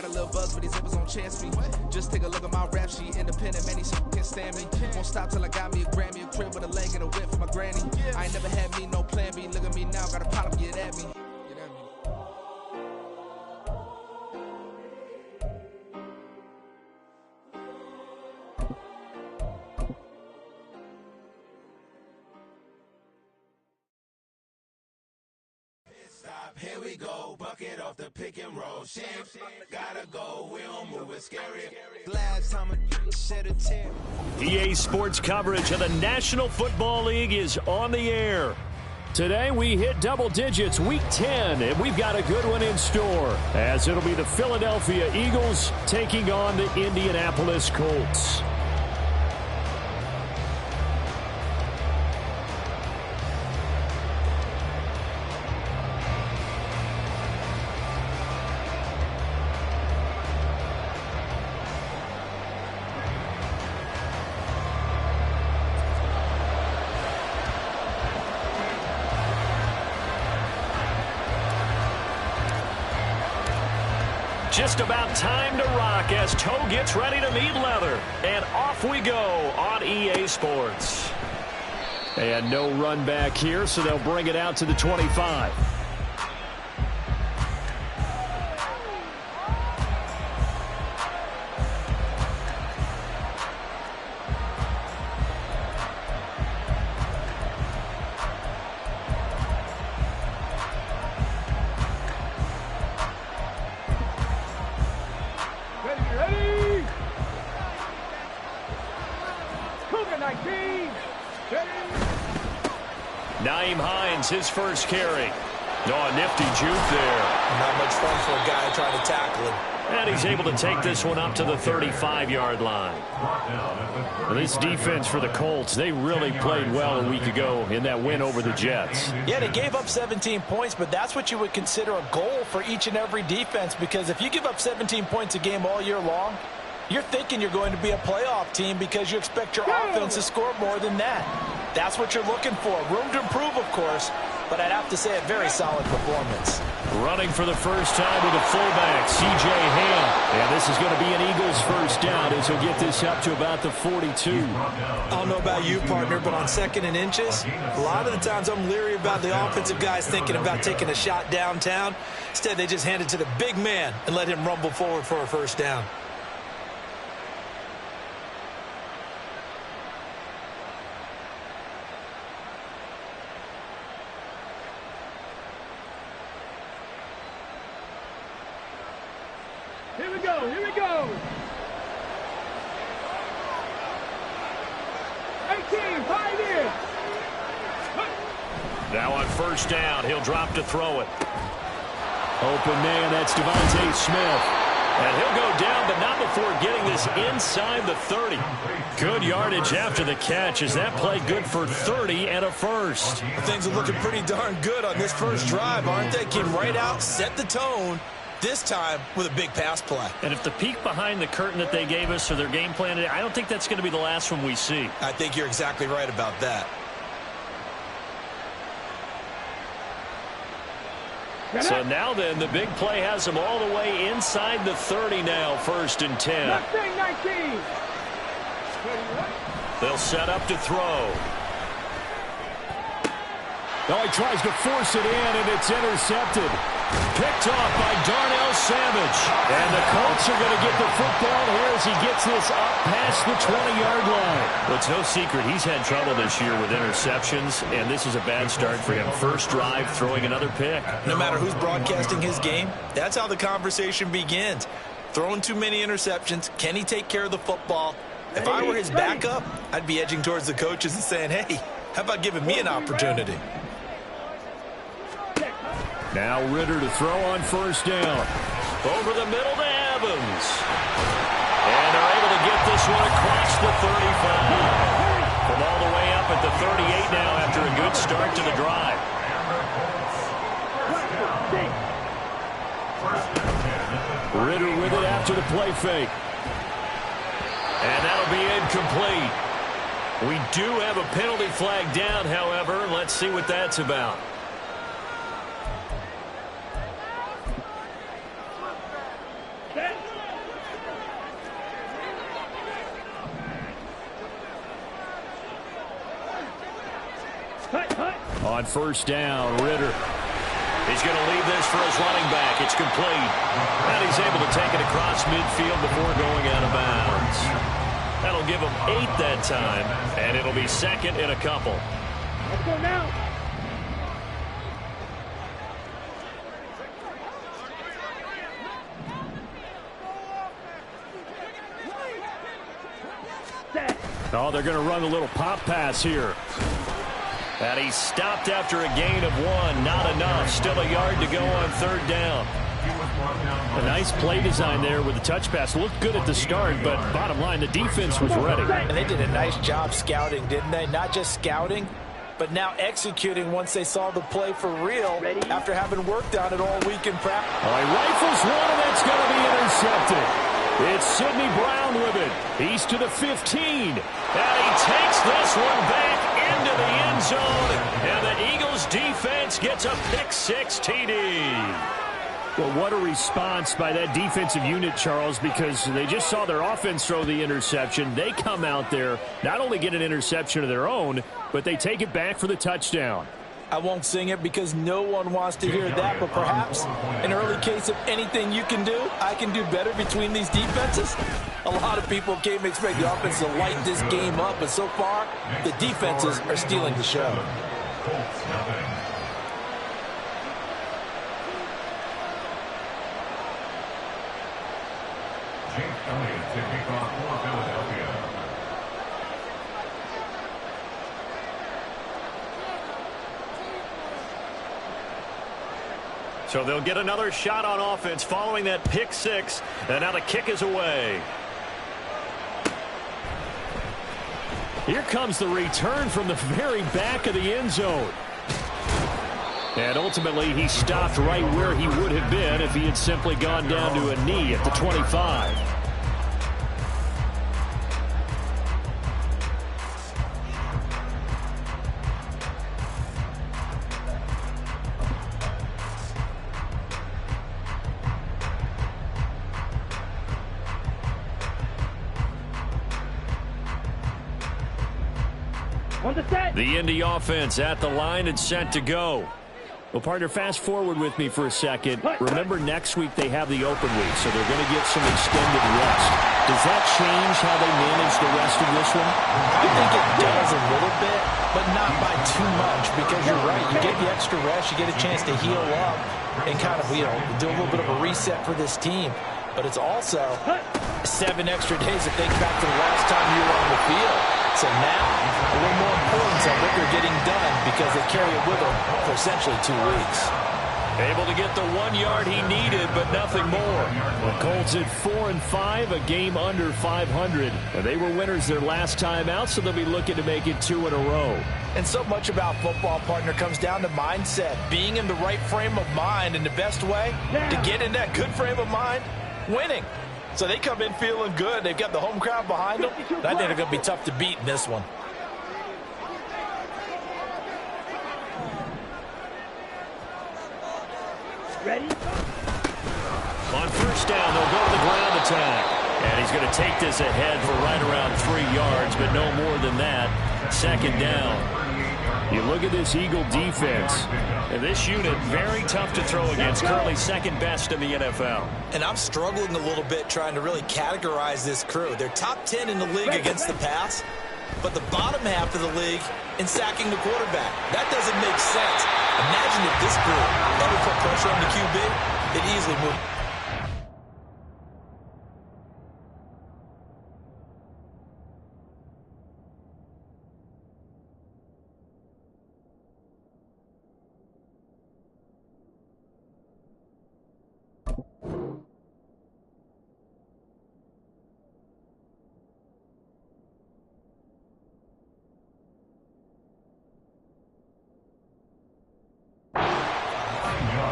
a little buzz, but these zippers don't chance me. Just take a look at my rap sheet. Independent, man, these can't stand me. Won't stop till I got me a Grammy, a crib with a leg and a whip for my granny. I ain't never had me no plan B. Look at me now, got a problem, get at me. Here we go, bucket off the pick and roll. Champ, gotta go, we don't move it scary. Last time I shed a tear. EA Sports coverage of the National Football League is on the air. Today we hit double digits, week 10, and we've got a good one in store, as it'll be the Philadelphia Eagles taking on the Indianapolis Colts. Just about time to rock as Toe gets ready to meet leather. And off we go on EA Sports. And no run back here, so they'll bring it out to the 25. Nyheim Hines, his first carry. Oh, nifty juke there. Not much fun for a guy trying to tackle him. And he's able to take this one up to the 35-yard line. Well, this defense for the Colts, they really played well a week ago in that win over the Jets. Yeah, they gave up 17 points, but that's what you would consider a goal for each and every defense, because if you give up 17 points a game all year long, you're thinking you're going to be a playoff team because you expect your offense to score more than that. That's what you're looking for. Room to improve, of course, but I'd have to say a very solid performance. Running for the first time with a fullback, C.J. Ham. And this is going to be an Eagles first down as he'll get this up to about the 42. I don't know about you, partner, but on 2nd and inches, a lot of the times I'm leery about the offensive guys thinking about taking a shot downtown. Instead, they just hand it to the big man and let him rumble forward for a first down. Here we go, here we go. 18, 5 in. Now on first down, he'll drop to throw it. Open man, that's Devontae Smith. And he'll go down, but not before getting this inside the 30. Good yardage after the catch as that play good for 30 and a first. Things are looking pretty darn good on this first drive, aren't they? Came right out, set the tone. This time with a big pass play. And if the peek behind the curtain that they gave us or their game plan, I don't think that's going to be the last one we see. I think you're exactly right about that. So now then, the big play has them all the way inside the 30 now, 1st and 10. 19. They'll set up to throw. Oh, he tries to force it in, and it's intercepted. Picked off by Darnell Savage. And the Colts are going to get the football here as he gets this up past the 20-yard line. Well, it's no secret he's had trouble this year with interceptions, and this is a bad start for him. First drive, throwing another pick. No matter who's broadcasting his game, that's how the conversation begins. Throwing too many interceptions. Can he take care of the football? If I were his backup, I'd be edging towards the coaches and saying, hey, how about giving me an opportunity? Now Ritter to throw on first down. Over the middle to Evans. And they're able to get this one across the 35. From all the way up at the 38 now after a good start to the drive. Ritter with it after the play fake. And that'll be incomplete. We do have a penalty flag down, however. Let's see what that's about. On first down, Ritter. He's going to leave this for his running back. It's complete. And he's able to take it across midfield before going out of bounds. That'll give him 8 that time, and it'll be second and a couple. Let's go now. Oh, they're going to run a little pop pass here. And he's stopped after a gain of 1. Not enough. Still a yard to go on third down. A nice play design there with the touch pass. Looked good at the start, but bottom line, the defense was ready. And they did a nice job scouting, didn't they? Not just scouting, but now executing once they saw the play for real after having worked on it all week in practice. All right, rifles one, and that's going to be intercepted. It's Sidney Brown with it. He's to the 15. And he takes this one back into the end zone. And the Eagles defense gets a pick-6 TD. Well, what a response by that defensive unit, Charles, because they just saw their offense throw the interception. They come out there, not only get an interception of their own, but they take it back for the touchdown. I won't sing it because no one wants to hear that, but perhaps an early case of anything you can do, I can do better between these defenses. A lot of people came to expect the offense to light this game up, but so far, the defenses are stealing the show. So they'll get another shot on offense following that pick-6, and now the kick is away. Here comes the return from the very back of the end zone. And ultimately, he stopped right where he would have been if he had simply gone down to a knee at the 25. The Indy offense at the line and set to go. Well, partner, fast forward with me for a second. Remember, next week they have the open week, so they're going to get some extended rest. Does that change how they manage the rest of this one? I think it does a little bit, but not by too much, because you're right. You get the extra rest, you get a chance to heal up and kind of, do a little bit of a reset for this team. But it's also 7 extra days to think back to the last time you were on the field. So now, a little more importance on what they're getting done because they carry it with them for essentially 2 weeks. Able to get the 1 yard he needed, but nothing more. The Colts at 4-5, a game under 500. And they were winners their last time out, so they'll be looking to make it 2 in a row. And so much about football, partner, comes down to mindset. Being in the right frame of mind, and the best way to get in that good frame of mind, winning. So they come in feeling good. They've got the home crowd behind them. I think they're going to be tough to beat in this one. Ready? On first down, they'll go to the ground attack. And he's going to take this ahead for right around 3 yards, but no more than that. Second down. You look at this Eagle defense, and this unit very tough to throw against, currently second best in the NFL. And I'm struggling a little bit trying to really categorize this crew. They're top 10 in the league against the pass, but the bottom half of the league in sacking the quarterback. That doesn't make sense. Imagine if this group ever put pressure on the QB, they'd easily move.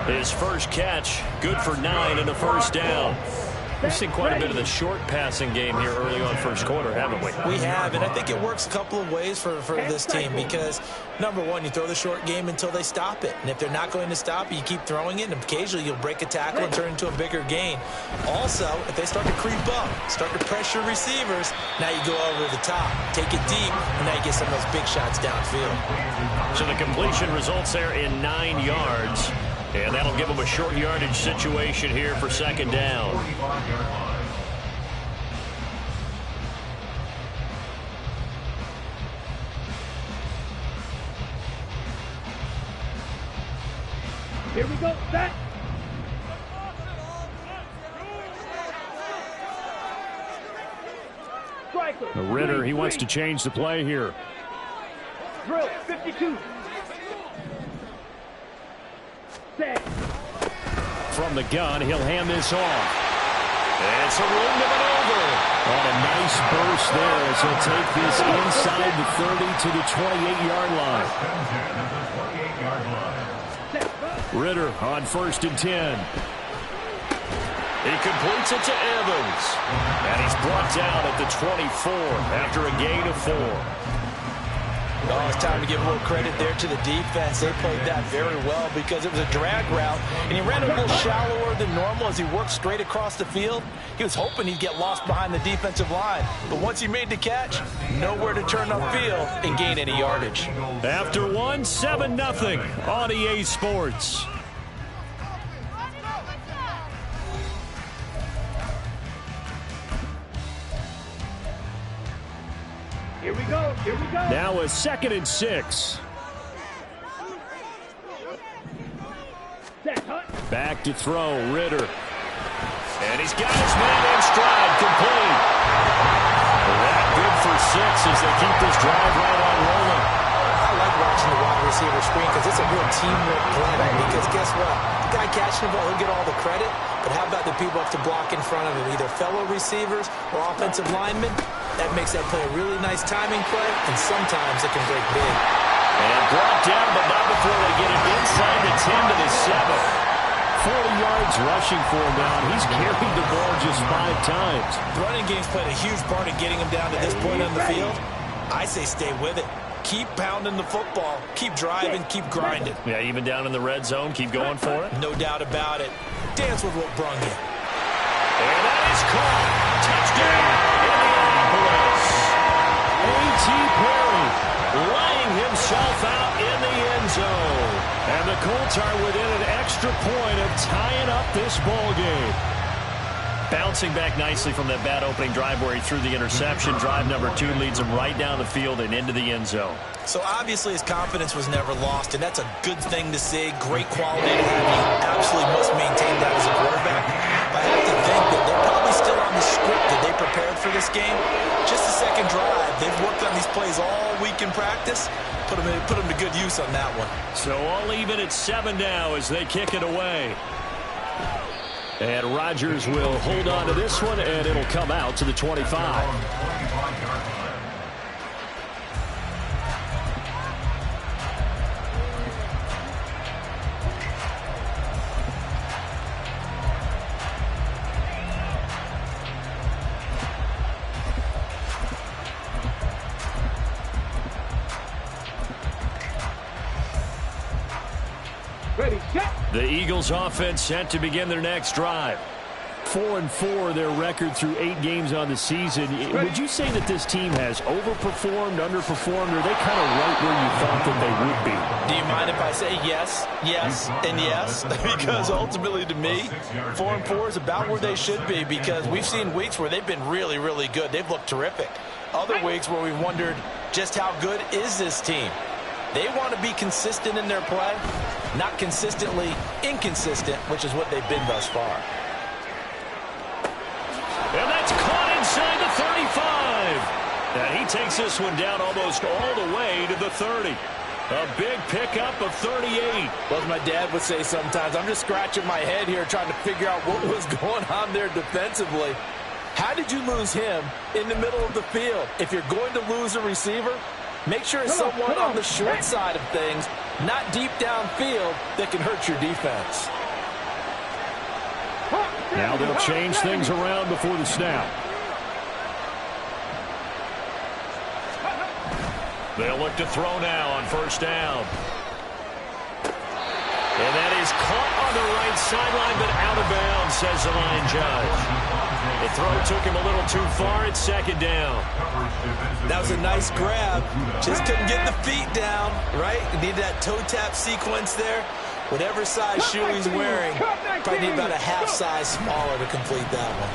His first catch, good for 9 and a first down. We've seen quite a bit of the short passing game here early on first quarter, haven't we? We have, and I think it works a couple of ways for this team because, number one, you throw the short game until they stop it. And if they're not going to stop it, you keep throwing it, and occasionally you'll break a tackle and turn it into a bigger gain. Also, if they start to creep up, start to pressure receivers, now you go over the top, take it deep, and now you get some of those big shots downfield. So the completion results there in 9 yards. And that'll give them a short yardage situation here for second down. Here we go. Set. Striker. Ritter, he wants to change the play here. Drill 52. Set. From the gun, he'll hand this off. And it's a room to maneuver. On a nice burst there as he'll take this inside the 30 to the 28-yard line. Ritter on 1st and 10. He completes it to Evans. And he's brought down at the 24 after a gain of 4. Oh, it's time to give a little credit there to the defense. They played that very well because it was a drag route, and he ran a little shallower than normal as he worked straight across the field. He was hoping he'd get lost behind the defensive line, but once he made the catch, nowhere to turn upfield and gain any yardage. After 1, 7-0 on EA Sports. Here we go. Here we go. Now a 2nd and 6. Set. Hut. Back to throw, Ritter. And he's got his man in stride, complete. That good for 6 as they keep this drive right on rolling. I like watching the wide receiver screen because it's a real teamwork play. Because guess what? The guy catching the ball, he'll get all the credit. But how about the people up to block in front of him, either fellow receivers or offensive linemen? That makes that play a really nice timing play, and sometimes it can break big. And brought down, but not before they get it inside the 10 to the 7. 40 yards rushing for him now. He's carried the ball just 5 times. The running game's played a huge part in getting him down to this point on the field. I say stay with it. Keep pounding the football. Keep driving. Keep grinding. Yeah, even down in the red zone, keep going for it. No doubt about it. Dance with what brung you. And that is caught. Touchdown. A.T. Perry laying himself out in the end zone. And the Colts are within an extra point of tying up this ball game. Bouncing back nicely from that bad opening drive where he threw the interception. Drive number 2 leads him right down the field and into the end zone. So obviously his confidence was never lost, and that's a good thing to see. Great quality to have. He absolutely must maintain that as a quarterback. But I have to think that they're probably still on the script that they prepared for this game. Just a second drive. They've worked on these plays all week in practice. Put them to good use on that one. So all even at 7 now as they kick it away. And Rodgers will hold on to this one, and it'll come out to the 25. Ready, set. The Eagles offense set to begin their next drive. 4-4 their record through 8 games on the season. Would you say that this team has overperformed, underperformed, or are they kind of right where you thought that they would be? Do you mind if I say yes, yes, and yes? Because ultimately to me, 4-4 is about where they should be because we've seen weeks where they've been really, really good. They've looked terrific. Other weeks where we've wondered just how good is this team? They want to be consistent in their play, not consistently inconsistent, which is what they've been thus far. And that's caught inside the 35. And he takes this one down almost all the way to the 30. A big pickup of 38. Well, as my dad would say sometimes, I'm just scratching my head here trying to figure out what was going on there defensively. How did you lose him in the middle of the field? If you're going to lose a receiver, make sure it's someone on the short side of things, not deep downfield, that can hurt your defense. Now they'll change things around before the snap. They'll look to throw now on first down. And that is caught on the right sideline, but out of bounds, says the line judge. The throw took him a little too far. It's second down. That was a nice grab. Just couldn't get the feet down, right? Needed that toe tap sequence there. Whatever size shoe he's wearing, probably need about a half size smaller to complete that one.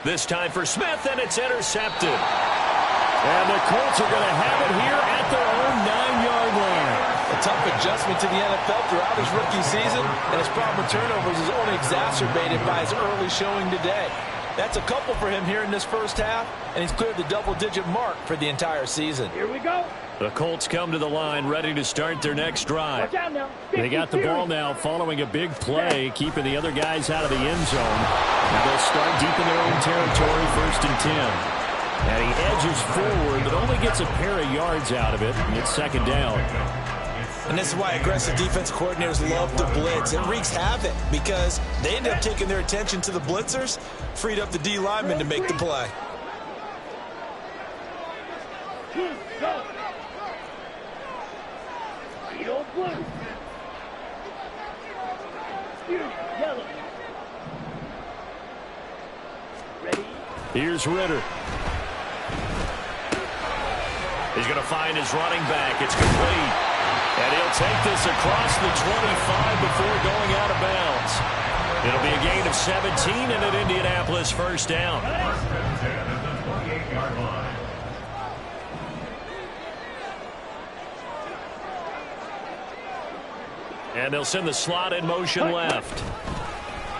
This time for Smith, and it's intercepted. And the Colts are going to have it here at their own 9-yard line. A tough adjustment to the NFL throughout his rookie season, and his problem with turnovers is only exacerbated by his early showing today. That's a couple for him here in this first half, and he's cleared the double-digit mark for the entire season. Here we go. The Colts come to the line ready to start their next drive. Watch out now. They got the ball now following a big play, keeping the other guys out of the end zone. And they'll start deep in their own territory, 1st and 10. And he edges forward, but only gets a pair of yards out of it, and it's second down. And this is why aggressive defense coordinators love to blitz. It wreaks havoc because they end up taking their attention to the blitzers, freed up the D lineman to make the play. Go. Yellow, blue. Yellow. Ready? Here's Ritter. He's going to find his running back. It's complete. And he'll take this across the 25 before going out of bounds. It'll be a gain of 17 and an Indianapolis first down. And they'll send the slot in motion left.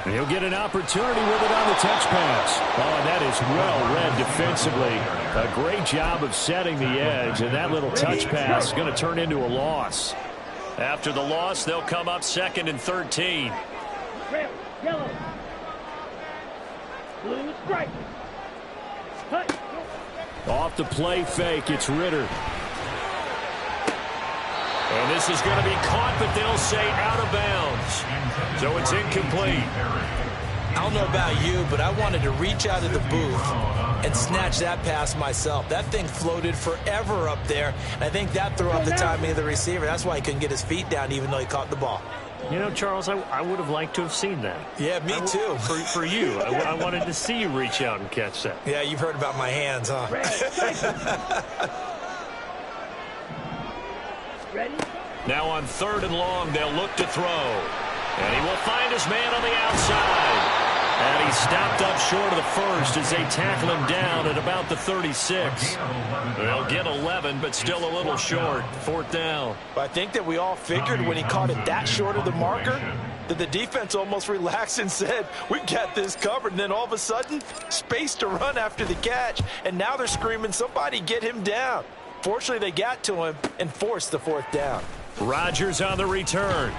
He'll get an opportunity with it on the touch pass. Oh, and that is well read defensively. A great job of setting the edge, and that little touch pass is going to turn into a loss. After the loss, they'll come up 2nd and 13. Red, yellow. Blue stripe. Hut. Off the play fake, it's Ritter. And this is going to be caught, but they'll say out of bounds. So it's incomplete. I don't know about you, but I wanted to reach out of the booth and snatch that pass myself. That thing floated forever up there, and I think that threw off the timing of the receiver. That's why he couldn't get his feet down even though he caught the ball. You know, Charles, I would have liked to have seen that. Yeah, me too. For you. I wanted to see you reach out and catch that. Yeah, you've heard about my hands, huh? Ready? Now on 3rd and long, they'll look to throw. And he will find his man on the outside. And he stopped up short of the first as they tackle him down at about the 36. They'll get 11, but still a little short. 4th down. But I think that we all figured when he caught it that short of the marker that the defense almost relaxed and said, we got this covered. And then all of a sudden, space to run after the catch. And now they're screaming, somebody get him down. Fortunately, they got to him and forced the 4th down. Rodgers on the return.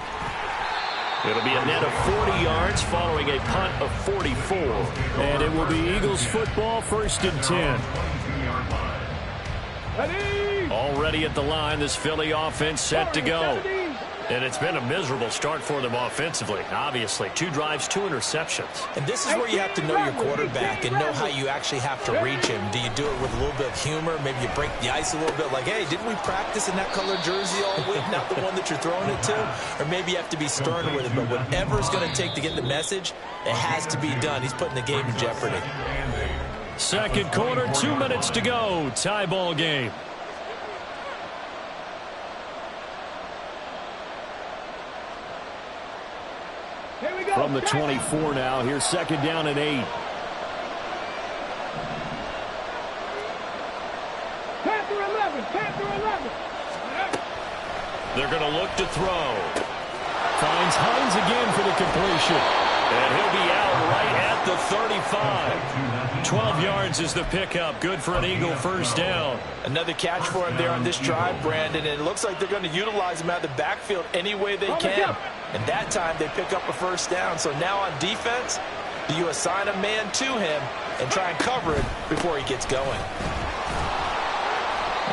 It'll be a net of 40 yards following a punt of 44. And it will be Eagles football, 1st and 10. Ready? Already at the line, this Philly offense set to go. And it's been a miserable start for them offensively. Obviously, 2 drives, 2 interceptions. And this is where you have to know your quarterback and know how you actually have to reach him. Do you do it with a little bit of humor? Maybe you break the ice a little bit like, hey, didn't we practice in that colored jersey all week, not the one that you're throwing it to? Or maybe you have to be stern with it. But whatever it's going to take to get the message, it has to be done. He's putting the game in jeopardy. 2nd quarter, 2 minutes to go. Tie ball game. From the 24 now, here's 2nd down and 8. Panther 11, Panther 11. They're going to look to throw. Finds Hines again for the completion. And he'll be out right at the 35. 12 yards is the pickup. Good for an Eagle first down. Another catch for him there on this drive, Brandon, and it looks like they're going to utilize him out of the backfield any way they can. And that time they pick up a first down. So now on defense, do you assign a man to him and try and cover it before he gets going?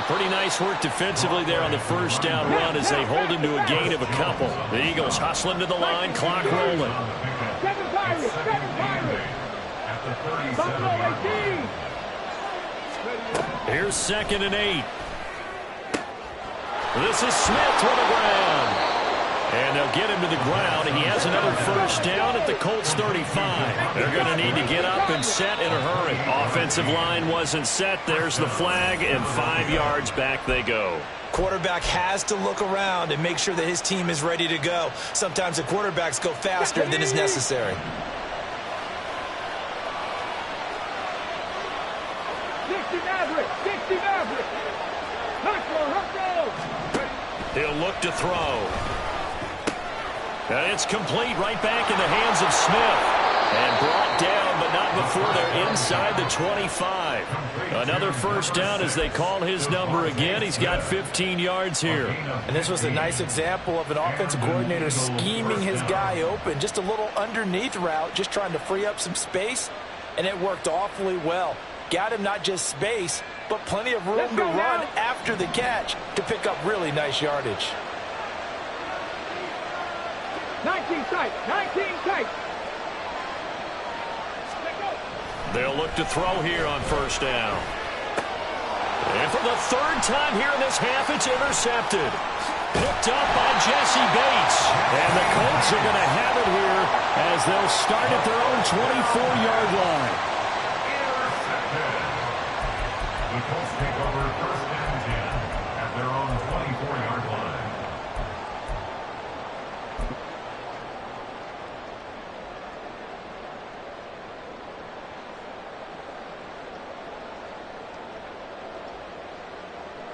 Pretty nice work defensively there on the first down run as they hold him to a gain of a couple. The Eagles hustling to the line, clock rolling. 7 Pirates! 7 Pirates! Buffalo 18! Here's 2nd and 8. This is Smith to the ground. And they'll get him to the ground. He has another first down at the Colts 35. They're going to need to get up and set in a hurry. Offensive line wasn't set. There's the flag, and 5 yards back they go. Quarterback has to look around and make sure that his team is ready to go. Sometimes the quarterbacks go faster than is necessary. 60 Maverick! 60 Maverick! Huckrow! He'll look to throw. And it's complete right back in the hands of Smith. And brought down, but not before they're inside the 25. Another first down as they call his number again. He's got 15 yards here. And this was a nice example of an offensive coordinator scheming his guy open. Just a little underneath route, just trying to free up some space. And it worked awfully well. Got him not just space, but plenty of room to run after the catch to pick up really nice yardage. 19 tight! 19 tight! They'll look to throw here on first down. And for the 3rd time here in this half, it's intercepted. Picked up by Jesse Bates. And the Colts are going to have it here as they'll start at their own 24-yard line. The Colts take over 1st and 10 at their own 24-yard line.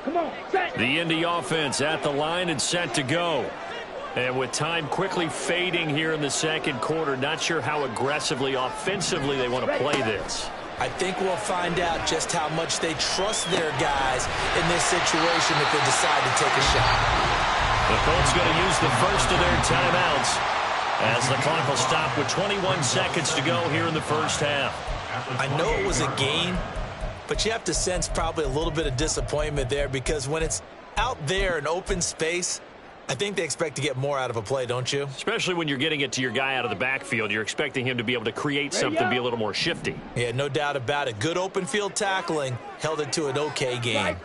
Come on, set! The Indy offense at the line and set to go. And with time quickly fading here in the 2nd quarter, not sure how aggressively, offensively they want to play this. I think we'll find out just how much they trust their guys in this situation if they decide to take a shot. The Colts going to use the first of their timeouts as the clock will stop with 21 seconds to go here in the first half. I know it was a gain, but you have to sense probably a little bit of disappointment there because when it's out there in open space, I think they expect to get more out of a play, don't you? Especially when you're getting it to your guy out of the backfield. You're expecting him to be able to create something, be a little more shifty. Yeah, no doubt about it. Good open field tackling held it to an okay game.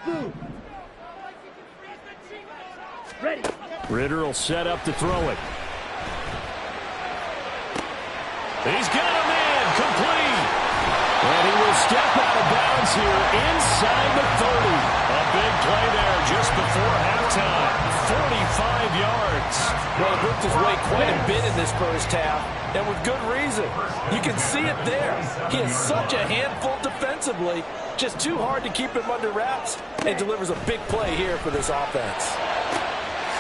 Ready. Ritter will set up to throw it. He's got a man complete. And he will step out of bounds here inside the 30. A big play there just before halftime. 45 yards. Well, he worked his way quite a bit in this first half, and with good reason. You can see it there. He is such a handful defensively. Just too hard to keep him under wraps, and delivers a big play here for this offense.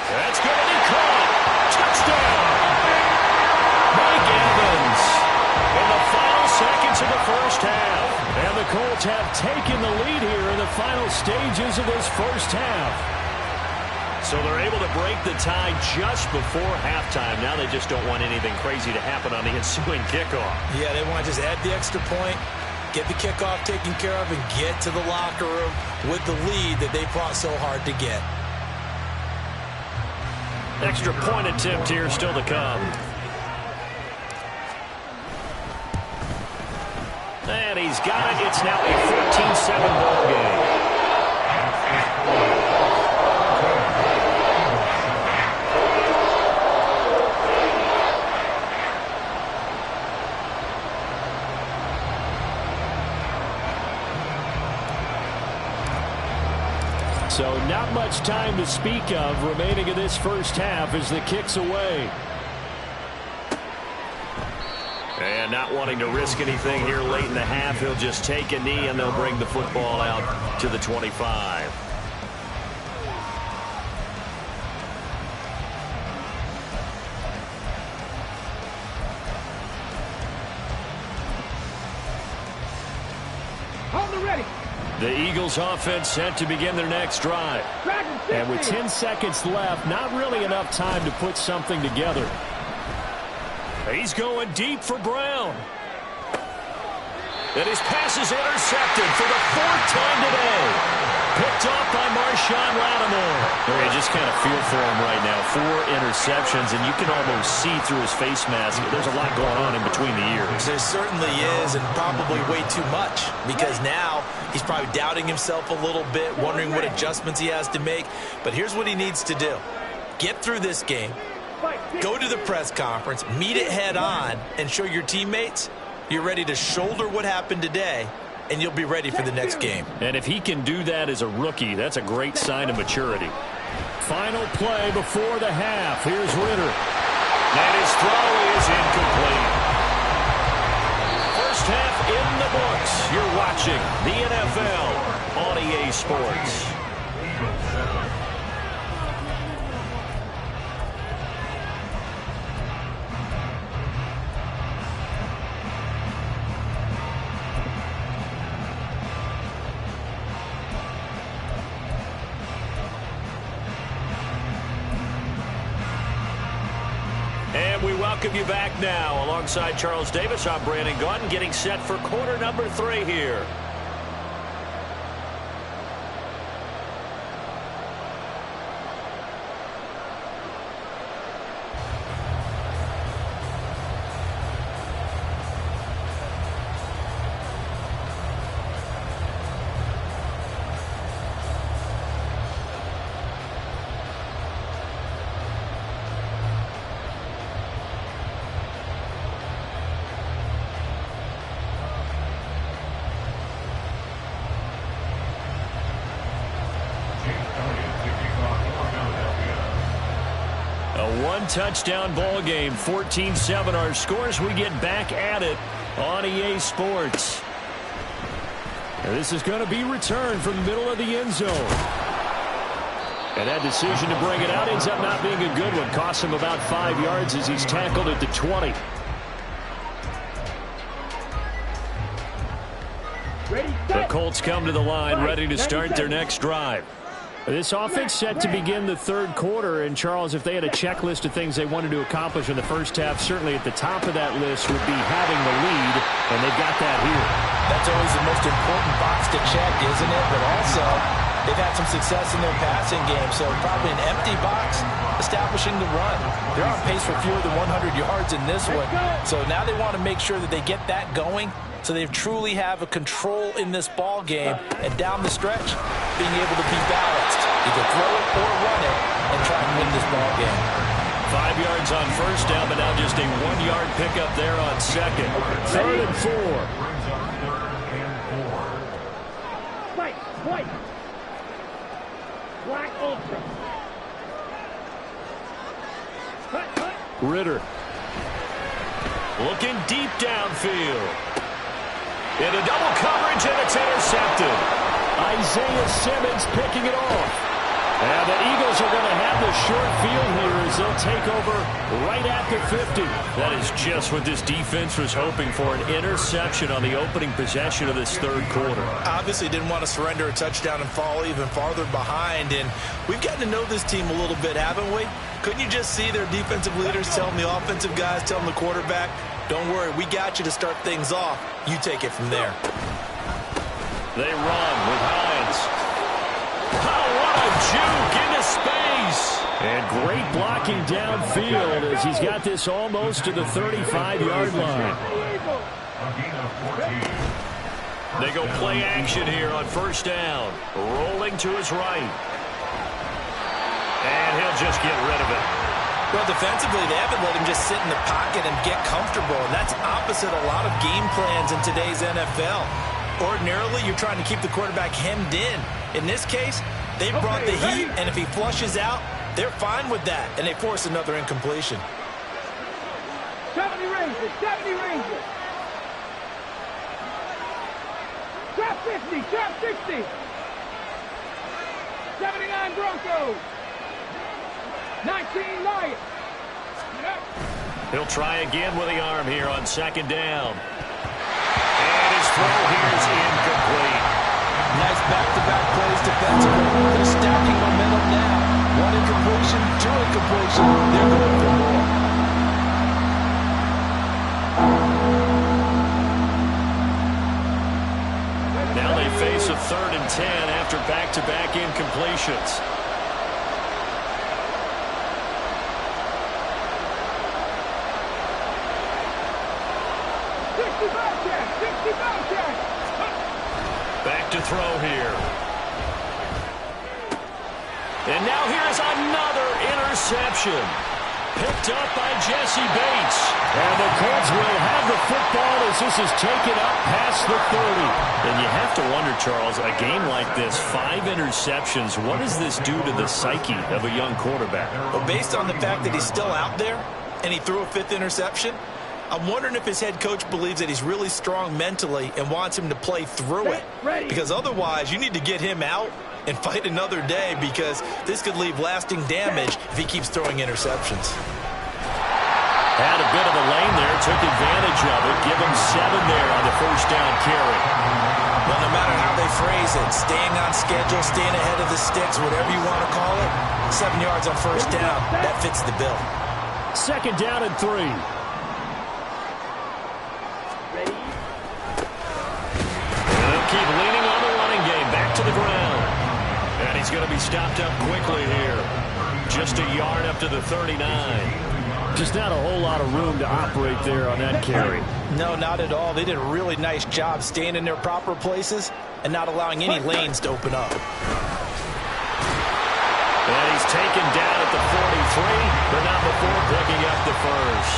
That's going to be caught. Touchdown. Mike Evans in the final seconds of the first half. And the Colts have taken the lead here in the final stages of this first half. So they're able to break the tie just before halftime. Now they just don't want anything crazy to happen on the ensuing kickoff. Yeah, they want to just add the extra point, get the kickoff taken care of, and get to the locker room with the lead that they fought so hard to get. Extra point attempt here still to come. And he's got it. It's now a 14-7 ball game. So not much time to speak of remaining in this first half as the kick's away. And not wanting to risk anything here late in the half, he'll just take a knee and they'll bring the football out to the 25. Hold the ready. The Eagles offense set to begin their next drive. And with 10 seconds left, not really enough time to put something together. He's going deep for Brown. And his pass is intercepted for the 4th time today. Picked off by Marshawn Lattimore. You just kind of feel for him right now. 4 interceptions, and you can almost see through his face mask. There's a lot going on in between the ears. There certainly is, and probably way too much, because now he's probably doubting himself a little bit, wondering what adjustments he has to make. But here's what he needs to do. Get through this game, go to the press conference, meet it head on, and show your teammates you're ready to shoulder what happened today, and you'll be ready for the next game. And if he can do that as a rookie, that's a great sign of maturity. Final play before the half. Here's Ritter. And his throw is incomplete. First half in the books. You're watching the NFL on EA Sports. And we welcome you back now. Alongside Charles Davis, I'm Brandon Gaudin, getting set for quarter number 3 here. Touchdown ball game, 14-7 our scores. We get back at it on EA Sports. And this is going to be returned from the middle of the end zone. And that decision to bring it out ends up not being a good one. Costs him about 5 yards as he's tackled at the 20. The Colts come to the line, ready to start their next drive. This offense set to begin the third quarter, and Charles, if they had a checklist of things they wanted to accomplish in the first half, certainly at the top of that list would be having the lead, and they've got that here. That's always the most important box to check, isn't it? But also, they've had some success in their passing game, so probably an empty box establishing the run. They're on pace for fewer than 100 yards in this one, so now they want to make sure that they get that going, so they truly have a control in this ball game, and down the stretch, being able to be balanced. Either throw it or run it and try and win this ball game. 5 yards on first down, but now just a 1-yard pickup there on second. 3rd and 4. White. Black ultra. Cut. Ritter. Looking deep downfield. Into double coverage, and it's intercepted. Isaiah Simmons picking it off. And the Eagles are going to have the short field here as they'll take over right at the 50. That is just what this defense was hoping for, an interception on the opening possession of this third quarter. Obviously didn't want to surrender a touchdown and fall even farther behind, and we've gotten to know this team a little bit, haven't we? Couldn't you just see their defensive leaders telling the offensive guys, telling the quarterback, don't worry, we got you to start things off. You take it from there. They run with Hines. Oh, what a juke into space. And great blocking downfield as he's got this almost to the 35-yard line. They go play action here on first down. Rolling to his right. And he'll just get rid of it. Well, defensively, they haven't let him just sit in the pocket and get comfortable, and that's opposite a lot of game plans in today's NFL. Ordinarily, you're trying to keep the quarterback hemmed in. In this case, they brought the heat, and if he flushes out, they're fine with that, and they force another incompletion. 70 Rangers. Trap 50, trap 60. 79 Broncos. 19 Lions. He'll try again with the arm here on second down. And his throw here is incomplete. Nice back-to-back plays defensively. They're stacking momentum now. One incompletion, two incompletion. They're going for more. Now they face a 3rd and 10 after back-to-back incompletions. Back to throw here. And now here's another interception. Picked up by Jesse Bates. And the Colts will have the football as this is taken up past the 30. And you have to wonder, Charles, a game like this, 5 interceptions, what does this do to the psyche of a young quarterback? Well, based on the fact that he's still out there and he threw a 5th interception, I'm wondering if his head coach believes that he's really strong mentally and wants him to play through it. Because otherwise, you need to get him out and fight another day, because this could leave lasting damage if he keeps throwing interceptions. Had a bit of a lane there, took advantage of it. Give him 7 there on the first down carry. Well, no matter how they phrase it, staying on schedule, staying ahead of the sticks, whatever you want to call it, 7 yards on first down, that fits the bill. 2nd down and 3. They'll keep leaning on the running game, back to the ground. And he's going to be stopped up quickly here. Just a yard up to the 39. Just not a whole lot of room to operate there on that carry. No, not at all. They did a really nice job staying in their proper places and not allowing any lanes to open up. And he's taken down at the 43, but not before picking up the first.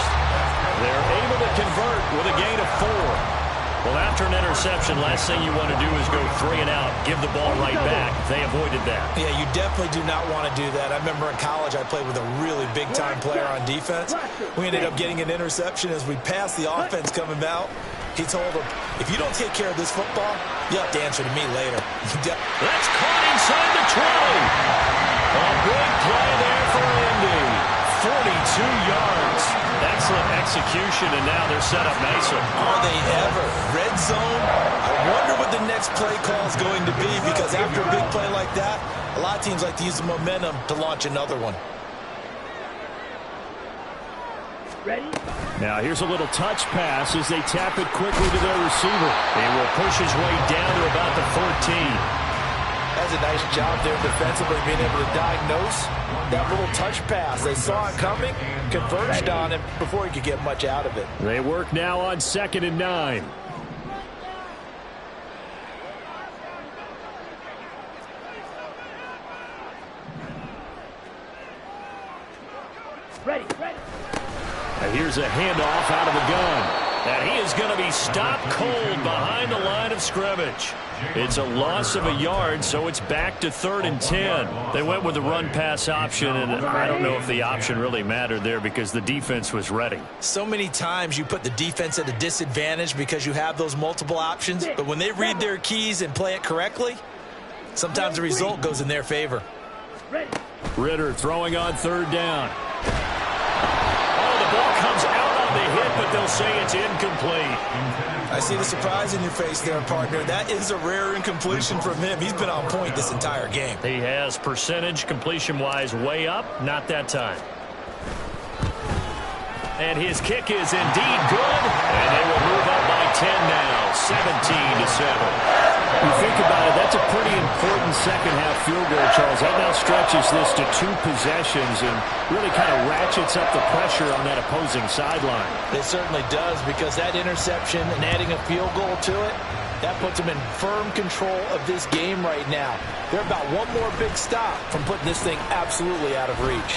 They're able to convert with a gain of 4. Well, after an interception, last thing you want to do is go 3 and out, give the ball right back. They avoided that. Yeah, you definitely do not want to do that. I remember in college I played with a really big-time player on defense. We ended up getting an interception as we passed the offense coming out. He told him, if you don't take care of this football, you'll have to answer to me later. That's caught inside the 20. A big play there for Indy. 42 yards. Excellent execution, and now they're set up nicely. Are they ever? Red zone. I wonder what the next play call is going to be, because after a big play like that, a lot of teams like to use the momentum to launch another one. Ready? Now here's a little touch pass as they tap it quickly to their receiver. He will push his way down to about the 14. That's a nice job there defensively, being able to diagnose that little touch pass. They saw it coming, converged on it before he could get much out of it. They work now on 2nd and 9. Ready. And here's a handoff out of the gun. And he is going to be stopped cold behind the line of scrimmage. It's a loss of a yard, so it's back to 3rd and 10. They went with the run-pass option, and I don't know if the option really mattered there because the defense was ready. So many times you put the defense at a disadvantage because you have those multiple options, but when they read their keys and play it correctly, sometimes the result goes in their favor. Ritter throwing on 3rd down. Oh, the ball comes out on the hit, but they'll say it's incomplete. I see the surprise in your face there, partner. That is a rare incompletion from him. He's been on point this entire game. He has percentage completion-wise way up, not that time. And his kick is indeed good, and they will move up by 10 now, 17-7. You think about it, that's a pretty important second-half field goal, Charles. That now stretches this to 2 possessions and really kind of ratchets up the pressure on that opposing sideline. It certainly does, because that interception and adding a field goal to it, that puts them in firm control of this game right now. They're about one more big stop from putting this thing absolutely out of reach.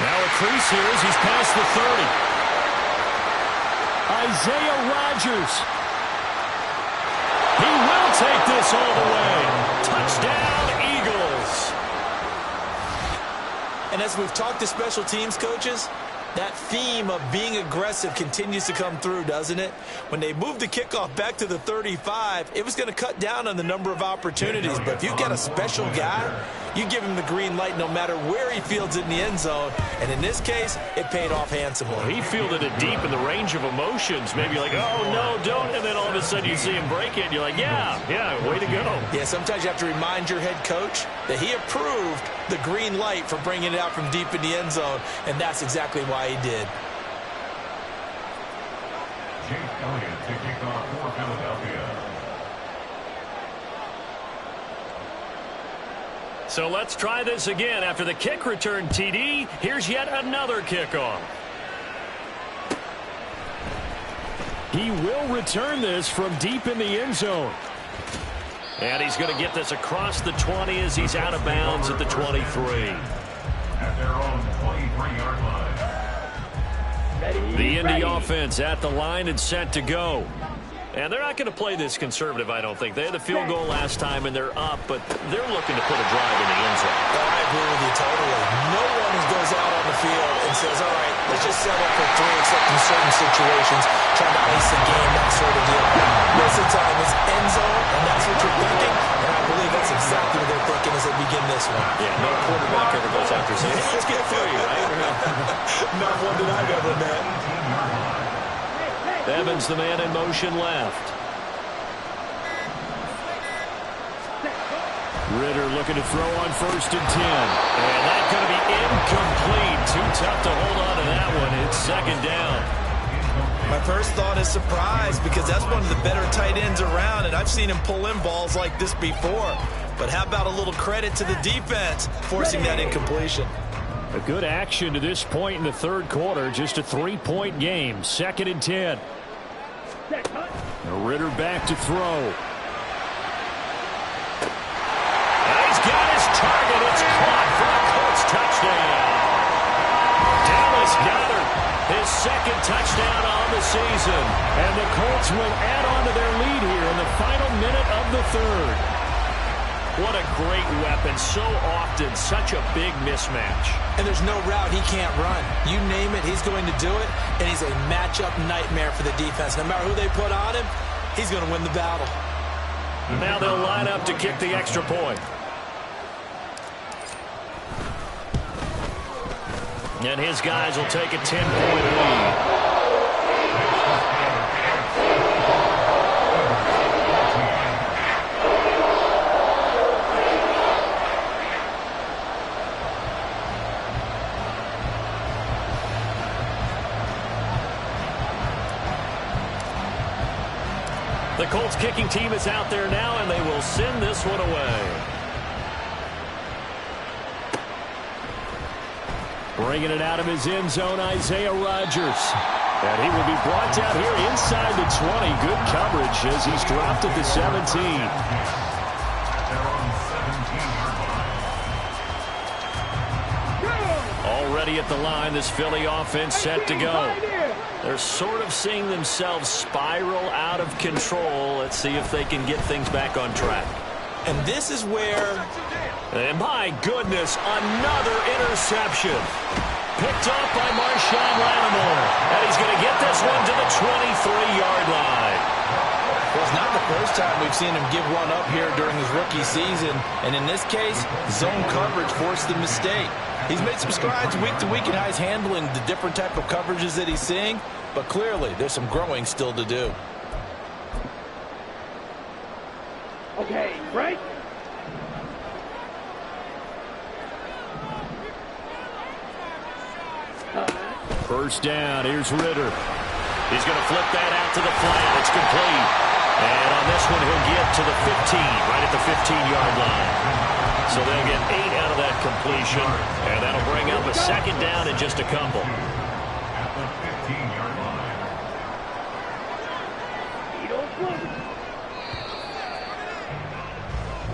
Now a crease here as he's past the 30. Isaiah Rodgers. He will take this all the way. Touchdown, Eagles. And as we've talked to special teams coaches, that theme of being aggressive continues to come through, doesn't it? When they moved the kickoff back to the 35, it was going to cut down on the number of opportunities. But if you've got a special guy, you give him the green light no matter where he fields it in the end zone. And in this case, it paid off handsomely. Well, he fielded it deep in the range of emotions. Maybe like, oh, no, don't. And then all of a sudden you see him break it, and you're like, yeah, way to go. Yeah, sometimes you have to remind your head coach that he approved the green light for bringing it out from deep in the end zone, and that's exactly why he did. Chase Elliott to kick off for Philadelphia. So let's try this again. After the kick return TD, here's yet another kickoff. He will return this from deep in the end zone. And he's going to get this across the 20 as he's out of bounds at the 23. At their own 23-yard line. The Indy offense at the line and set to go. And they're not going to play this conservative, I don't think. They had the field goal last time, and they're up, but they're looking to put a drive in the end zone. I agree with you totally. No one goes out on the field and says, all right, let's just settle for 3, except in certain situations, trying to ice the game, that sort of deal. Most of the time, it's end zone, and that's what you're thinking, and I believe that's exactly what they're thinking as they begin this one. Yeah, no quarterback ever goes after saying, hey, let's get 3, right? Not one that I've ever met. Evans, the man in motion left. Ritter looking to throw on 1st and 10. And that's going to be incomplete. Too tough to hold on to that one. It's 2nd down. My first thought is surprise, because that's one of the better tight ends around, and I've seen him pull in balls like this before. But how about a little credit to the defense forcing that incompletion? A good action to this point in the 3rd quarter. Just a 3-point game. 2nd and 10. Ritter back to throw. And he's got his target. It's caught for a Colts touchdown. Dallas Goedert, his 2nd touchdown on the season. And the Colts will add on to their lead here in the final minute of the 3rd. What a great weapon. So often, such a big mismatch. And there's no route he can't run. You name it, he's going to do it. And he's a matchup nightmare for the defense. No matter who they put on him, he's going to win the battle. Now they'll line up to kick the extra point. And his guys will take a 10-point lead. The Colts kicking team is out there now, and they will send this one away. Bringing it out of his end zone, Isaiah Rodgers. And he will be brought down here inside the 20. Good coverage as he's dropped at the 17. Already at the line, this Philly offense set to go. They're sort of seeing themselves spiral out of control. Let's see if they can get things back on track. And this is where... And my goodness, another interception. Picked off by Marshawn Lattimore. And he's going to get this one to the 23-yard line. Well, it's not the first time we've seen him give one up here during his rookie season. And in this case, zone coverage forced the mistake. He's made some strides week to week in how he's handling the different type of coverages that he's seeing. But clearly, there's some growing still to do. Okay, break. First down, here's Ritter. He's going to flip that out to the flat. It's complete. And on this one, he'll get to the 15, right at the 15-yard line. So they'll get 8 out of that completion, and that'll bring up a 2nd down and just a couple. At the 15-yard line.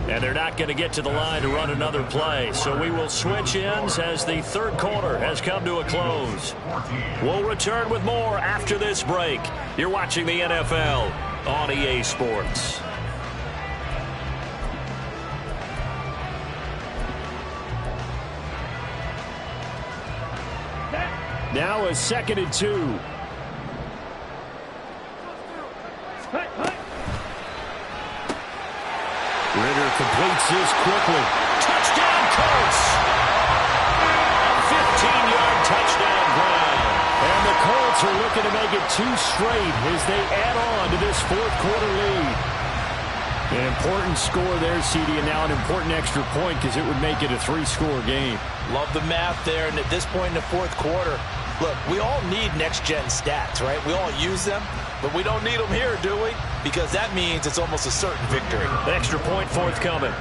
And they're not going to get to the line to run another play. So we will switch ends as the 3rd quarter has come to a close. We'll return with more after this break. You're watching the NFL on EA Sports. Now a 2nd and 2. Ritter completes this quickly. Touchdown, Colts! A 15-yard touchdown grab. And the Colts are looking to make it 2 straight as they add on to this 4th quarter lead. An important score there, CD, and now an important extra point because it would make it a 3-score game. Love the math there, and at this point in the 4th quarter, look, we all need next-gen stats, right? We all use them, but we don't need them here, do we? Because that means it's almost a certain victory. The extra point forthcoming.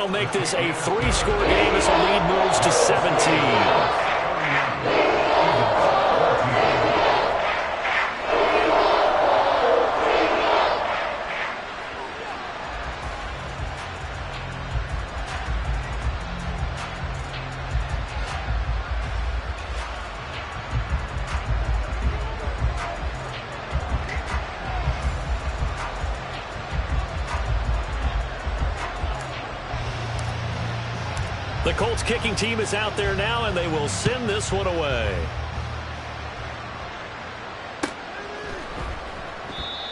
That'll make this a 3-score game as the lead moves to 17. The Colts kicking team is out there now, and they will send this one away.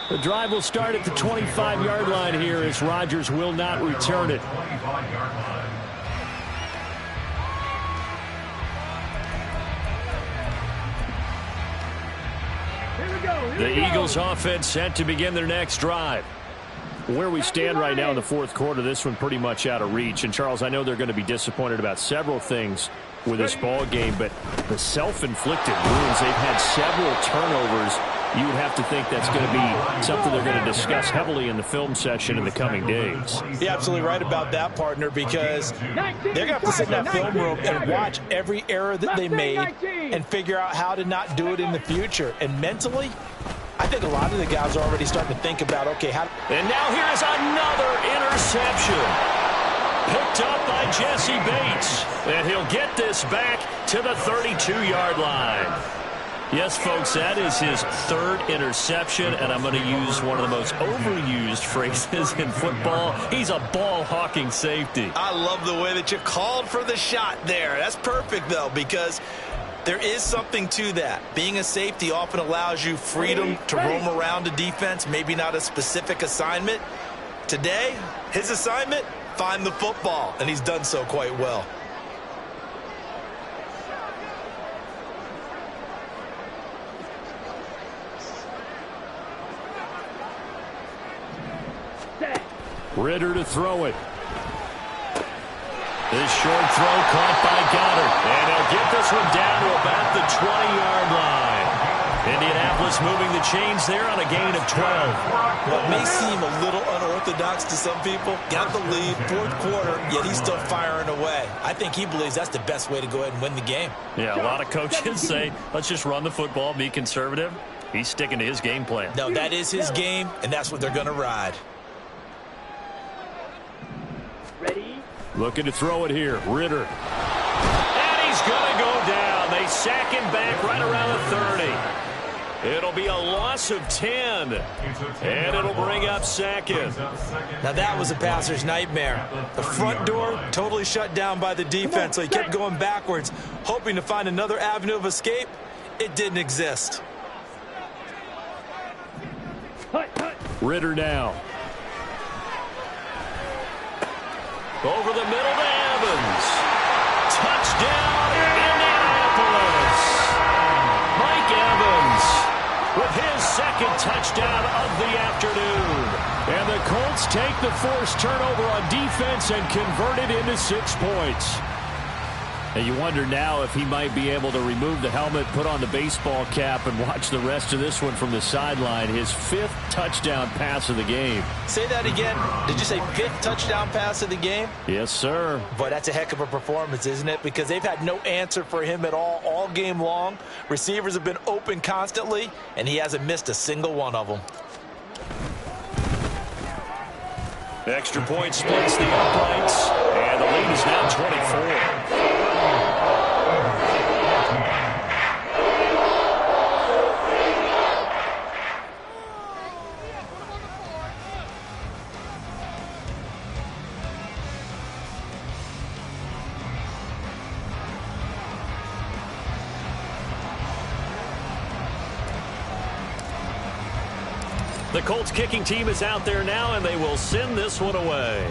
The drive will start at the 25-yard line here as Rodgers will not return it. The Eagles offense set to begin their next drive. Where we stand right now in the fourth quarter, this one pretty much out of reach. And, Charles, I know they're going to be disappointed about several things with this ball game, but the self-inflicted wounds, they've had several turnovers. You would have to think that's going to be something they're going to discuss heavily in the film session in the coming days. You're absolutely right about that, partner, because they're going to have to sit in that film room and watch every error that they made and figure out how to not do it in the future. And mentally, I think a lot of the guys are already starting to think about, okay, how... And now here's another interception. Picked up by Jesse Bates. And he'll get this back to the 32-yard line. Yes, folks, that is his third interception, and I'm going to use one of the most overused phrases in football. He's a ball-hawking safety. I love the way that you called for the shot there. That's perfect, though, because there is something to that. Being a safety often allows you freedom to roam around a defense, maybe not a specific assignment. Today, his assignment, find the football, and he's done so quite well. Ridder to throw it. This short throw caught by Goddard. And he'll get this one down to about the 20-yard line. Indianapolis moving the chains there on a gain of 12. What may seem a little unorthodox to some people, got the lead, fourth quarter, yet he's still firing away. I think he believes that's the best way to go ahead and win the game. Yeah, a lot of coaches say, let's just run the football, be conservative. He's sticking to his game plan. No, that is his game, and that's what they're going to ride. Looking to throw it here. Ridder. And he's going to go down. They sack him back right around the 30. It'll be a loss of 10. And it'll bring up second. Now that was a passer's nightmare. The front door totally shut down by the defense, so he kept going backwards, hoping to find another avenue of escape. It didn't exist. Ridder now. Over the middle to Evans. Touchdown, Indianapolis. Mike Evans with his second touchdown of the afternoon. And the Colts take the forced turnover on defense and convert it into 6 points. And you wonder now if he might be able to remove the helmet, put on the baseball cap, and watch the rest of this one from the sideline. His 5th touchdown pass of the game. Say that again. Did you say 5th touchdown pass of the game? Yes, sir. Boy, that's a heck of a performance, isn't it? Because they've had no answer for him at all game long. Receivers have been open constantly, and he hasn't missed a single one of them. Extra point splits the uprights, and the lead is now 24. The Colts kicking team is out there now, and they will send this one away.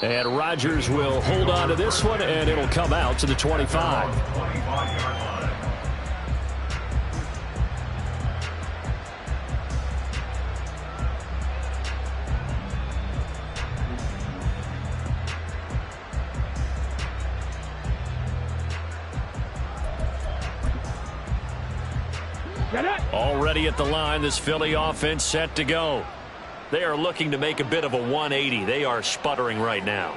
And Rodgers will hold on to this one, and it'll come out to the 25. Already at the line, this Philly offense set to go. They are looking to make a bit of a 180. They are sputtering right now.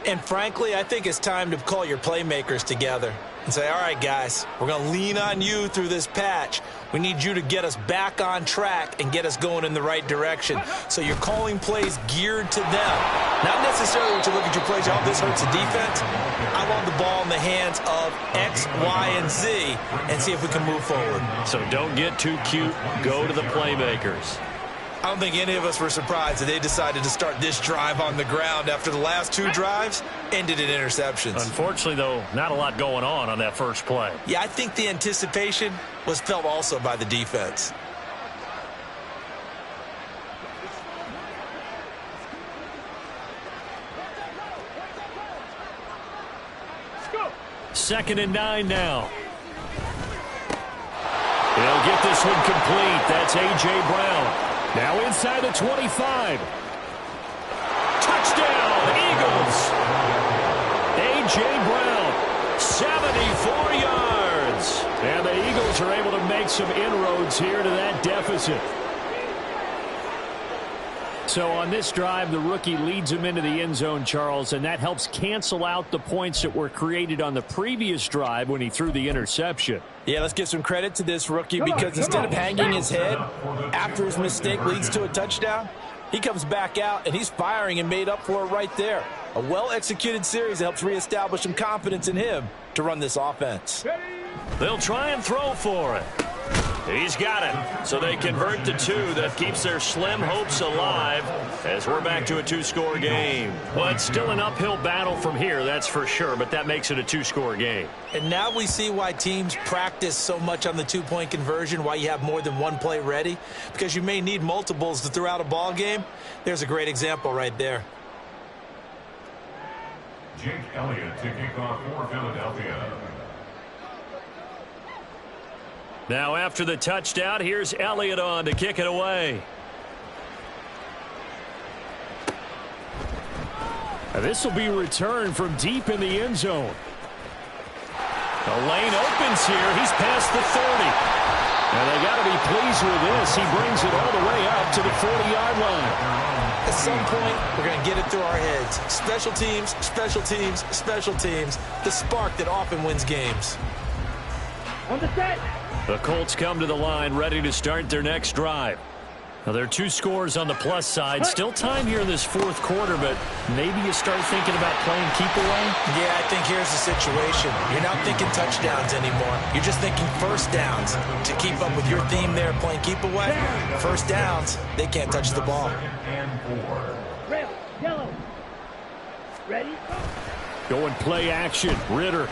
And frankly, I think it's time to call your playmakers together and say, all right, guys, we're going to lean on you through this patch. We need you to get us back on track and get us going in the right direction. So you're calling plays geared to them. Not necessarily when you look at your plays, oh, this hurts the defense. I want the ball in the hands of X, Y, and Z and see if we can move forward. So don't get too cute. Go to the playmakers. I don't think any of us were surprised that they decided to start this drive on the ground after the last 2 drives ended in interceptions. Unfortunately, though, not a lot going on that first play. Yeah, I think the anticipation was felt also by the defense. Second and 9 now. He'll get this one complete. That's A.J. Brown. Now inside the 25. Touchdown, Eagles. A.J. Brown, 74 yards. And the Eagles are able to make some inroads here to that deficit. So on this drive, the rookie leads him into the end zone, Charles, and that helps cancel out the points that were created on the previous drive when he threw the interception. Yeah, let's give some credit to this rookie because instead of hanging his head after his mistake leads to a touchdown, he comes back out and he's firing and made up for it right there. A well-executed series that helps reestablish some confidence in him to run this offense. They'll try and throw for it. He's got it. So they convert to 2. That keeps their slim hopes alive as we're back to a 2-score game. Well, it's still an uphill battle from here, that's for sure, but that makes it a 2-score game. And now we see why teams practice so much on the 2-point conversion, why you have more than one play ready, because you may need multiples to throw out a ball game. There's a great example right there. Jake Elliott to kick off for Philadelphia. Now after the touchdown, here's Elliott on to kick it away. This will be returned from deep in the end zone. The lane opens here. He's past the 30. And they got to be pleased with this. He brings it all the way up to the 40-yard line. At some point, we're going to get it through our heads. Special teams, special teams, special teams. The spark that often wins games. On the set. The Colts come to the line ready to start their next drive. Now, there are 2 scores on the plus side. Still time here in this 4th quarter, but maybe you start thinking about playing keep away? Yeah, I think here's the situation. You're not thinking touchdowns anymore. You're just thinking first downs. To keep up with your theme there, playing keep away, first downs, they can't touch the ball. Red, yellow. Ready? Going play action. Ritter.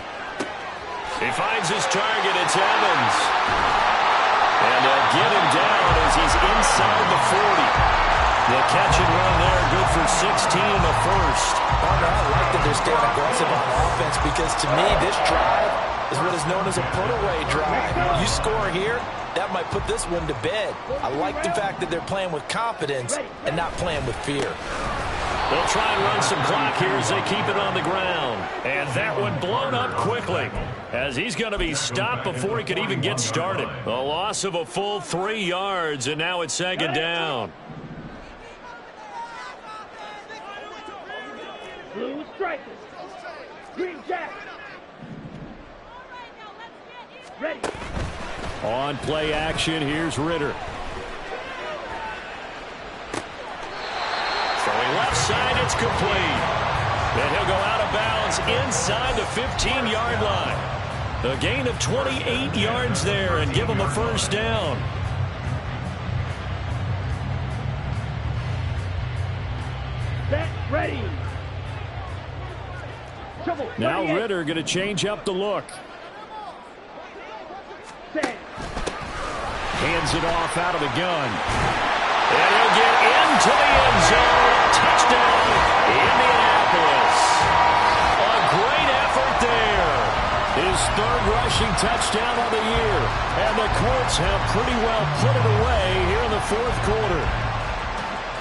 He finds his target. It's Evans. And they'll get him down as he's inside the 40. The catch and run there, good for 16 in the first. Partner, I like that they're staying aggressive on offense because to me, this drive is what is known as a put-away drive. You score here, that might put this one to bed. I like the fact that they're playing with confidence and not playing with fear. They'll try and run some clock here as they keep it on the ground. And that one blown up quickly as he's going to be stopped before he could even get started. A loss of a full 3 yards, and now it's second down. Blue strikers. Green jack. Ready. On play action, here's Ritter. Throwing left side, it's complete. And he'll go out of bounds inside the 15-yard line. A gain of 28 yards there and give him a first down. Set. Ready. Trouble. Now 38. Ritter going to change up the look. Set. Hands it off out of the gun. And he'll get into the end zone. Touchdown, Indianapolis. A great effort there. His 3rd rushing touchdown of the year. And the Colts have pretty well put it away here in the 4th quarter.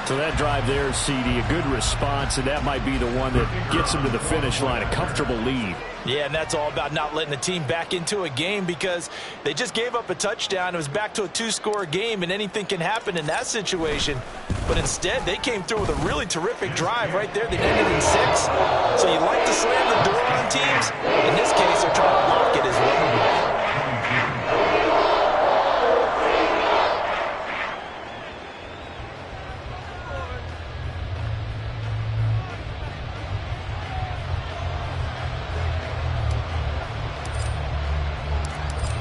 So that drive there, CD, a good response, and that might be the one that gets them to the finish line, a comfortable lead. Yeah, and that's all about not letting the team back into a game because they just gave up a touchdown. It was back to a 2-score game, and anything can happen in that situation. But instead, they came through with a really terrific drive right there that ended in 6. So you like to slam the door on teams. In this case, they're trying to lock it as well.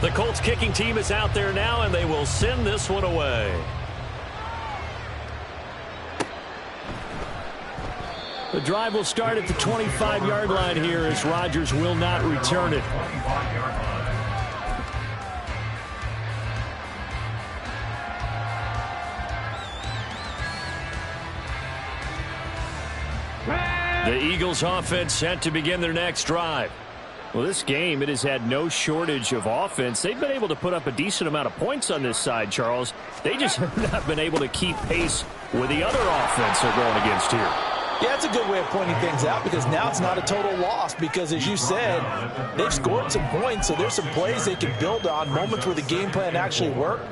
The Colts kicking team is out there now, and they will send this one away. The drive will start at the 25-yard line here as Rodgers will not return it. The Eagles offense set to begin their next drive. Well, this game, it has had no shortage of offense. They've been able to put up a decent amount of points on this side, Charles. They just have not been able to keep pace with the other offense they're going against here. Yeah, that's a good way of pointing things out because now it's not a total loss because, as you said, they've scored some points, so there's some plays they can build on, moments where the game plan actually worked.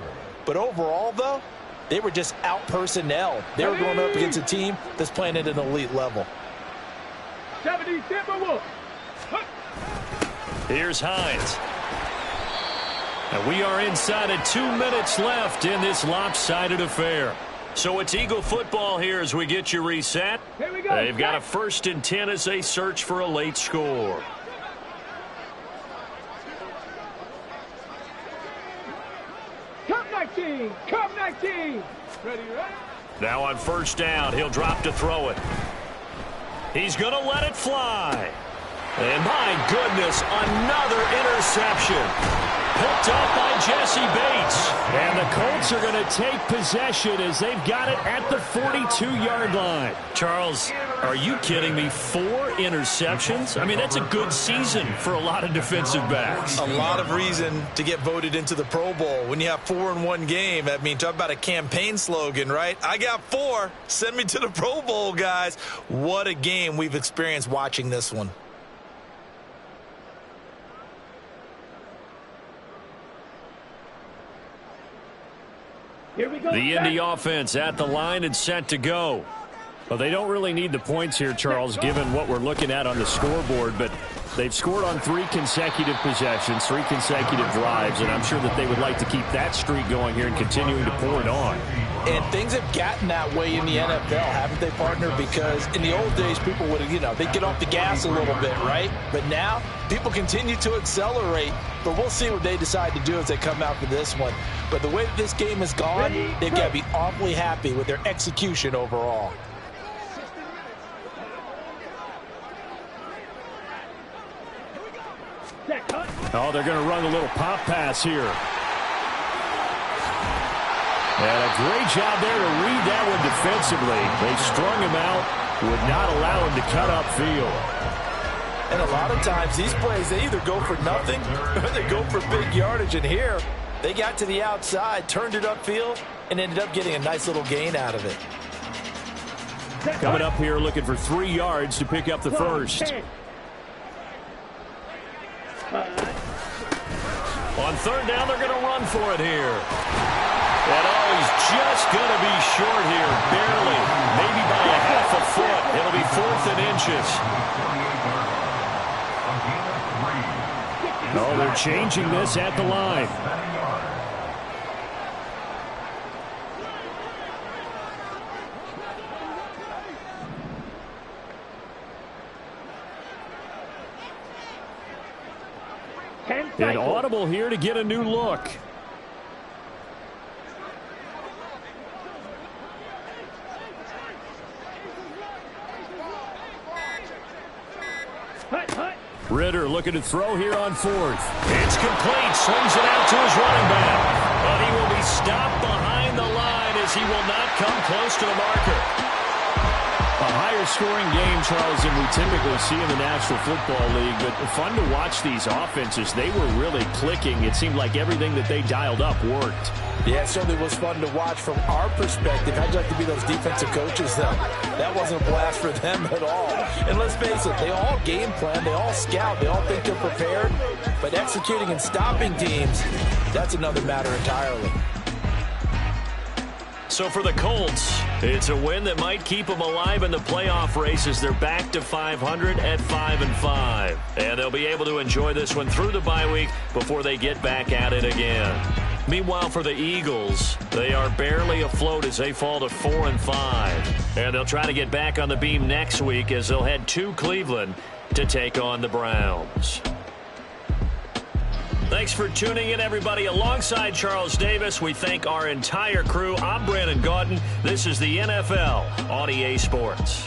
But overall, though, they were just out-personnel. They were going up against a team that's playing at an elite level. 70 Timberwolves. Here's Hines. And we are inside of 2 minutes left in this lopsided affair. So it's Eagle football here as we get you reset. Here we go. They've got a 1st and 10 as they search for a late score. Come 19. Come 19. Ready, right? Now on 1st down, he'll drop to throw it. He's going to let it fly. And my goodness, another interception. Picked up by Jesse Bates. And the Colts are going to take possession as they've got it at the 42-yard line. Charles, are you kidding me? 4 interceptions? I mean, that's a good season for a lot of defensive backs. A lot of reason to get voted into the Pro Bowl. When you have 4 in one game, I mean, talk about a campaign slogan, right? I got 4. Send me to the Pro Bowl, guys. What a game we've experienced watching this one. Here we go. The Indy offense at the line and set to go. Well, they don't really need the points here, Charles, given what we're looking at on the scoreboard, but they've scored on 3 consecutive possessions, 3 consecutive drives, and I'm sure that they would like to keep that streak going here and continuing to pour it on. And things have gotten that way in the NFL, haven't they, partner? Because in the old days, people would, they'd get off the gas a little bit, right? But now, people continue to accelerate, but we'll see what they decide to do as they come out for this one. But the way that this game has gone, they've got to be awfully happy with their execution overall. Oh, they're going to run a little pop pass here. And a great job there to read that one defensively. They strung him out, would not allow him to cut upfield. And a lot of times, these plays, they either go for nothing or they go for big yardage. And here, they got to the outside, turned it upfield, and ended up getting a nice little gain out of it. Coming up here looking for 3 yards to pick up the first. On 3rd down, they're going to run for it here. And he's just going to be short here, barely, maybe by a half a foot. It'll be 4th and inches. Oh, they're changing this at the line. An audible here to get a new look. Ritter looking to throw here on 4th. It's complete. Swings it out to his running back. But he will be stopped behind the line as he will not come close to the marker. A higher scoring game, Charles, than we typically see in the National Football League, but fun to watch these offenses. They were really clicking. It seemed like everything that they dialed up worked. Yeah, it certainly was fun to watch from our perspective. How'd you like to be those defensive coaches, though? That wasn't a blast for them at all. And let's face it, they all game plan, they all scout, they all think they're prepared, but executing and stopping teams, that's another matter entirely. So for the Colts, it's a win that might keep them alive in the playoff race as they're back to 500 at 5-5. And they'll be able to enjoy this one through the bye week before they get back at it again. Meanwhile, for the Eagles, they are barely afloat as they fall to 4-5. And they'll try to get back on the beam next week as they'll head to Cleveland to take on the Browns. Thanks for tuning in, everybody. Alongside Charles Davis, we thank our entire crew. I'm Brandon Gaudin. This is the NFL on EA Sports.